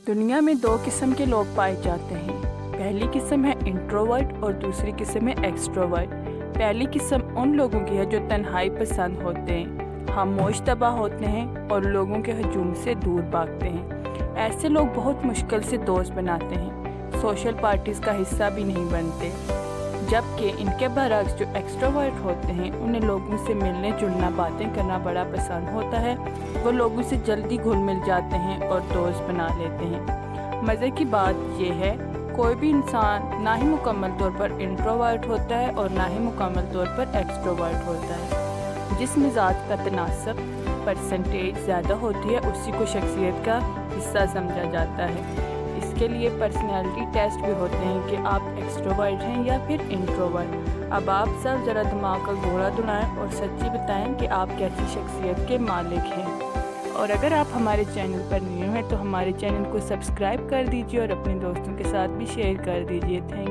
دنیا میں دو قسم کے لوگ پائے جاتے ہیں۔ پہلی قسم ہے انٹروورٹ اور دوسری قسم ہے ایکسٹروورٹ۔ پہلی قسم ان لوگوں کی ہے جو تنہائی پسند ہوتے ہیں، خاموش طبع ہوتے ہیں اور لوگوں کے ہجوم سے دور بھاگتے ہیں۔ ایسے لوگ بہت مشکل سے دوست بناتے ہیں، سوشل پارٹیز کا حصہ بھی نہیں بنتے۔ جبکہ ان کے برعکس جو ایکسٹروورٹ ہوتے ہیں انہیں لوگوں سے ملنے جلنا، باتیں کرنا بڑا پسند ہوتا ہے۔ وہ لوگوں سے جلدی گھل مل جاتے ہیں اور دوست بنا لیتے ہیں۔ مزے کی بات یہ ہے کوئی بھی انسان نہ ہی مکمل طور پر انٹروورٹ ہوتا ہے اور نہ ہی مکمل طور پر ایکسٹروورٹ ہوتا ہے۔ جس مزاج کا تناسب پرسنٹیج زیادہ ہوتی ہے اسی کو شخصیت کا حصہ سمجھا جاتا ہے۔ اس کے لیے پرسنالٹی ٹیسٹ بھی ہوتے ہیں کہ آپ ایکسٹروورٹ ہیں یا پھر انٹروورٹ۔ اب آپ سب ذرا دماغ کا گھوڑا دوڑائیں اور سچی بتائیں کہ آپ کیسی شخصیت کے مالک ہیں۔ اور اگر آپ ہمارے چینل پر نیو ہیں تو ہمارے چینل کو سبسکرائب کر دیجیے اور اپنے دوستوں کے ساتھ بھی شیئر کر دیجیے۔ تھینک